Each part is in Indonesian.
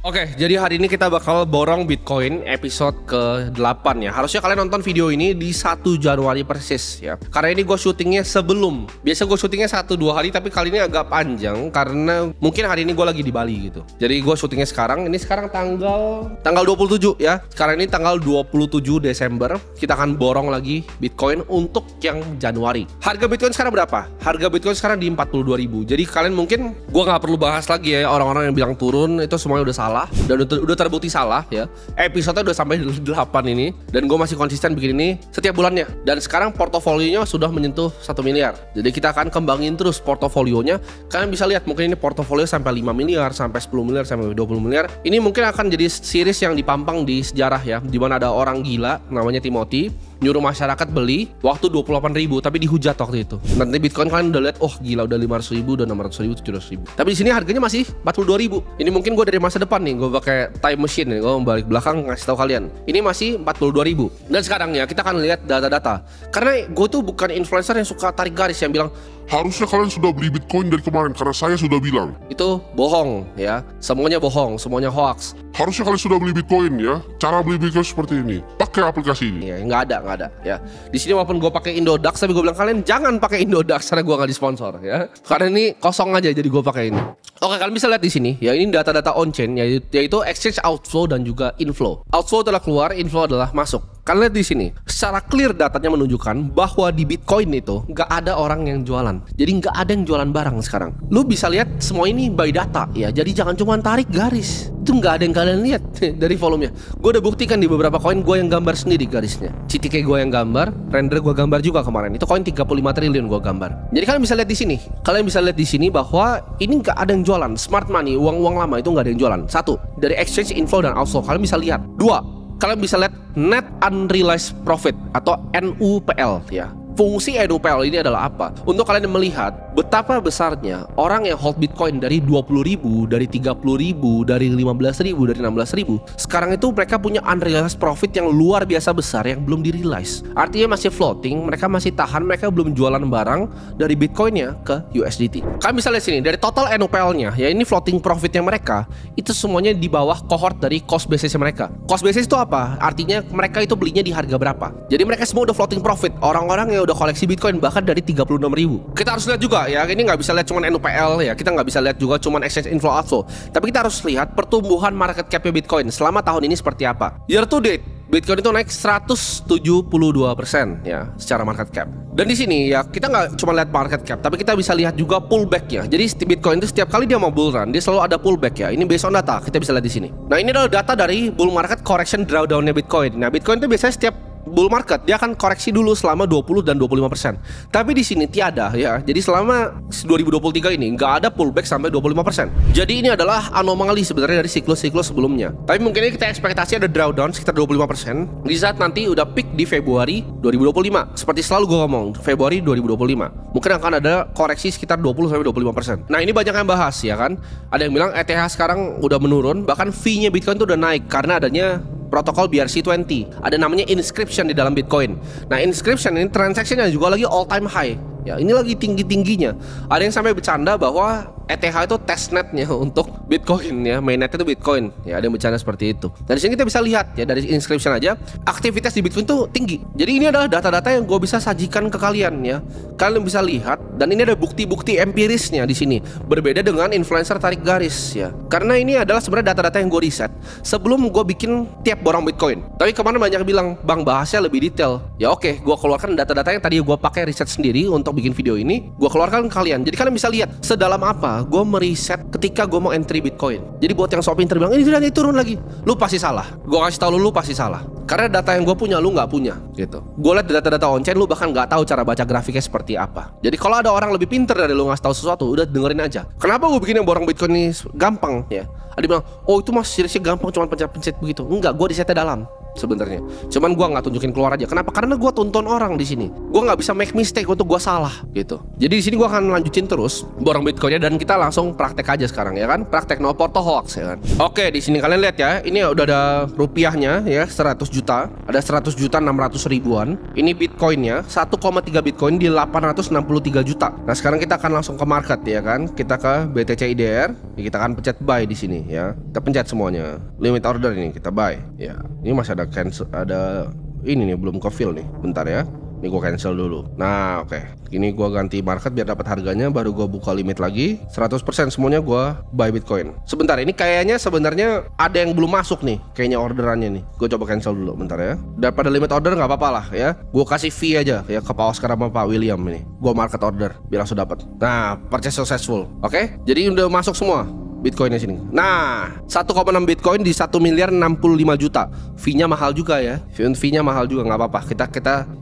Oke, jadi hari ini kita bakal borong Bitcoin episode ke-8 ya. Harusnya kalian nonton video ini di 1 Januari persis ya. Karena ini gue syutingnya sebelum. Biasa gue syutingnya 1-2 hari, tapi kali ini agak panjang karena mungkin hari ini gue lagi di Bali gitu. Jadi gue syutingnya sekarang. Ini sekarang tanggal 27 ya. Sekarang ini tanggal 27 Desember. Kita akan borong lagi Bitcoin untuk yang Januari. Harga Bitcoin sekarang berapa? Harga Bitcoin sekarang di 42.000. Jadi kalian mungkin gue nggak perlu bahas lagi ya orang-orang yang bilang turun itu semuanya udah salah. Dan udah terbukti salah ya. Episode udah sampai 8 ini. Dan gue masih konsisten bikin ini setiap bulannya. Dan sekarang portofolionya sudah menyentuh 1 miliar. Jadi kita akan kembangin terus portofolionya. Kalian bisa lihat mungkin ini portofolio sampai 5 miliar, sampai 10 miliar, sampai 20 miliar. Ini mungkin akan jadi series yang dipampang di sejarah ya. Dimana ada orang gila namanya Timothy nyuruh masyarakat beli waktu 28.000 tapi dihujat waktu itu. Nanti Bitcoin kalian udah lihat, oh gila udah 500.000, udah 600.000, 700.000. Tapi di sini harganya masih 42.000. Ini mungkin gue dari masa depan nih, gue pakai time machine nih, gue balik belakang ngasih tahu kalian. Ini masih 42.000. Dan sekarang ya kita akan lihat data-data. Karena gue tuh bukan influencer yang suka tarik garis yang bilang harusnya kalian sudah beli Bitcoin dari kemarin karena saya sudah bilang. Itu bohong ya. Semuanya bohong, semuanya hoax. Harusnya kalian sudah beli Bitcoin ya. Cara beli Bitcoin seperti ini. Pakai aplikasi ini. Ya, nggak ada ya. Di sini walaupun gue pakai Indodax tapi gue bilang kalian jangan pakai Indodax karena gue nggak disponsor ya. Karena ini kosong aja jadi gue pakai ini. Oke, kalian bisa lihat di sini ya, ini data-data on-chain yaitu exchange outflow dan juga inflow. Outflow adalah keluar, inflow adalah masuk. Kalian lihat di sini, secara clear datanya menunjukkan bahwa di Bitcoin itu nggak ada orang yang jualan. Jadi nggak ada yang jualan barang sekarang. Lu bisa lihat semua ini by data ya. Jadi jangan cuma tarik garis. Itu nggak ada yang kalian lihat dari volumenya. Gue udah buktikan di beberapa koin gue yang gambar sendiri garisnya. CTK gue yang gambar, render gue gambar juga kemarin. Itu koin 35 triliun gue gambar. Jadi kalian bisa lihat di sini. Kalian bisa lihat di sini bahwa ini nggak ada yang jualan. Smart money, uang-uang lama itu nggak ada yang jualan. 1, dari exchange inflow dan outflow kalian bisa lihat. 2, kalian bisa lihat net unrealized profit atau NUPL ya. Fungsi NUPL ini adalah apa? Untuk kalian melihat betapa besarnya orang yang hold Bitcoin dari 20.000, dari 30.000, dari 15.000, dari 16.000. Sekarang itu mereka punya unrealized profit yang luar biasa besar yang belum di-realize. Artinya masih floating, mereka masih tahan, mereka belum jualan barang dari Bitcoinnya ke USDT. Kalian bisa lihat sini, dari total NUPL-nya, ya ini floating profitnya mereka, itu semuanya di bawah cohort dari cost basis mereka. Cost basis itu apa? Artinya mereka itu belinya di harga berapa. Jadi mereka semua udah floating profit. Orang-orang yang udah koleksi Bitcoin bahkan dari 36.000. Kita harus lihat juga ya, ini nggak bisa lihat cuma NUPL ya, kita nggak bisa lihat juga cuma exchange inflow outflow, tapi kita harus lihat pertumbuhan market cap Bitcoin selama tahun ini seperti apa. Year to date Bitcoin itu naik 172% ya secara market cap. Dan di sini ya kita nggak cuma lihat market cap, tapi kita bisa lihat juga pullback-nya. Jadi Bitcoin itu setiap kali dia mau bull run, dia selalu ada pullback ya. Ini based on data, kita bisa lihat di sini. Nah ini adalah data dari bull market correction drawdown-nya Bitcoin. Nah Bitcoin itu biasanya setiap bull market dia akan koreksi dulu selama 20 dan 25%. Tapi di sini tiada ya. Jadi selama 2023 ini nggak ada pullback sampai 25%. Jadi ini adalah anomali sebenarnya dari siklus-siklus sebelumnya. Tapi mungkin ini kita ekspektasi ada drawdown sekitar 25% di saat nanti udah peak di Februari 2025. Seperti selalu gue ngomong, Februari 2025. Mungkin akan ada koreksi sekitar 20 sampai 25%. Nah, ini banyak yang bahas ya kan. Ada yang bilang ETH sekarang udah menurun, bahkan fee-nya Bitcoin tuh udah naik karena adanya protokol BRC20. Ada namanya inscription di dalam Bitcoin. Nah, inscription ini transaksinya juga lagi all time high. Ya, ini lagi tinggi-tingginya. Ada yang sampai bercanda bahwa ETH itu testnetnya untuk Bitcoin ya, mainnetnya itu Bitcoin. Ya, ada yang bercanda seperti itu. Dari sini kita bisa lihat ya, dari inscription aja aktivitas di Bitcoin itu tinggi. Jadi ini adalah data-data yang gue bisa sajikan ke kalian ya. Kalian bisa lihat dan ini ada bukti-bukti empirisnya di sini. Berbeda dengan influencer tarik garis ya. Karena ini adalah sebenarnya data-data yang gue riset sebelum gue bikin tiap borong Bitcoin. Tapi kemarin banyak yang bilang, "Bang, bahasnya lebih detail." Ya oke, gue keluarkan data-data yang tadi gue pakai riset sendiri untuk bikin video ini, gue keluarkan ke kalian. Jadi kalian bisa lihat sedalam apa gue meriset ketika gue mau entry Bitcoin. Jadi buat yang sok pinter bilang ini sudah turun lagi, lu pasti salah. Gue kasih tahu lu pasti salah. Karena data yang gue punya lu nggak punya gitu. Gue lihat data-data on-chain, lu bahkan nggak tahu cara baca grafiknya seperti apa. Jadi kalau ada orang lebih pinter dari lu ngasih tahu sesuatu, udah dengerin aja. Kenapa gue bikin yang borong Bitcoin ini gampang ya? Ada bilang, oh itu mas seriesnya gampang, cuma pencet-pencet begitu. Enggak, gue risetnya dalam sebenarnya. Cuman gue nggak tunjukin keluar aja. Kenapa? Karena gue tonton orang di sini. Gue nggak bisa make mistake untuk gue salah gitu. Jadi di sini gue akan lanjutin terus borong Bitcoinnya dan kita langsung praktek aja sekarang ya kan. Praktek no porto hoax ya kan. Oke, di sini kalian lihat ya. Ini udah ada rupiahnya ya 100 juta. Ada 100 juta 600 ribuan. Ini Bitcoinnya 1,3 Bitcoin di 863 juta. Nah sekarang kita akan langsung ke market ya kan. Kita ke BTC IDR. Kita akan pencet buy di sini ya. Kita pencet semuanya. Limit order ini kita buy. Ya, ini masih ada cancel, ada ini nih belum ke fill nih. Bentar ya. Ini gue cancel dulu. Nah oke. Ini gue ganti market biar dapat harganya. Baru gue buka limit lagi 100% semuanya gue buy Bitcoin. Sebentar, ini kayaknya sebenarnya ada yang belum masuk nih. Kayaknya orderannya nih. Gue coba cancel dulu bentar ya. Daripada limit order gak apa-apa lah ya. Gue kasih fee aja ya ke Pak Oscar sama Pak William ini. Gue market order biar langsung dapat. Nah purchase successful. Oke. Jadi udah masuk semua Bitcoinnya sini. Nah 1,6 Bitcoin di 1 miliar 65 juta. Fee-nya mahal juga ya. Fee-nya mahal juga, nggak apa-apa.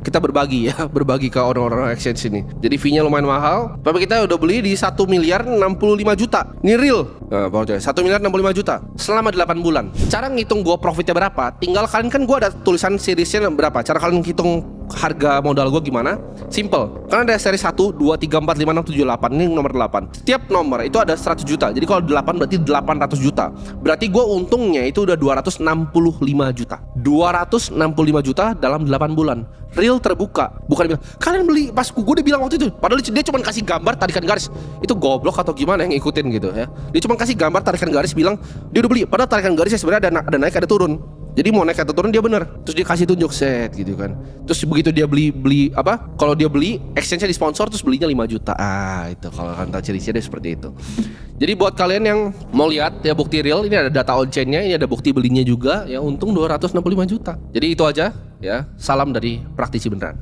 Kita berbagi ya, berbagi ke orang-orang exchange ini. Jadi fee-nya lumayan mahal. Tapi kita udah beli di 1 miliar 65 juta. Ini real. Nah, 1 miliar 65 juta selama 8 bulan. Cara ngitung gua profitnya berapa? Tinggal kalian kan gua ada tulisan seriesnya berapa. Cara kalian hitung harga modal gue gimana? Simple. Karena ada seri 1, 2, 3, 4, 5, 6, 7, 8. Ini nomor 8. Setiap nomor itu ada 100 juta. Jadi kalau 8 berarti 800 juta. Berarti gue untungnya itu udah 265 juta. 265 juta dalam 8 bulan. Real terbuka. Bukan bilang kalian beli pas gue udah bilang waktu itu. Padahal dia cuma kasih gambar tarikan garis. Itu goblok atau gimana yang ngikutin gitu ya. Dia cuma kasih gambar tarikan garis bilang dia udah beli. Padahal tarikan garisnya sebenarnya ada naik ada turun. Jadi mau naik atau turun dia bener. Terus dia kasih tunjuk set gitu kan. Terus begitu dia beli apa? Kalau dia beli exchange-nya di sponsor terus belinya 5 juta. Ah itu kalau kan ciri-ciri seperti itu. Jadi buat kalian yang mau lihat ya bukti real, ini ada data on-chain-nya, ini ada bukti belinya juga ya, untung 265 juta. Jadi itu aja ya. Salam dari praktisi beneran.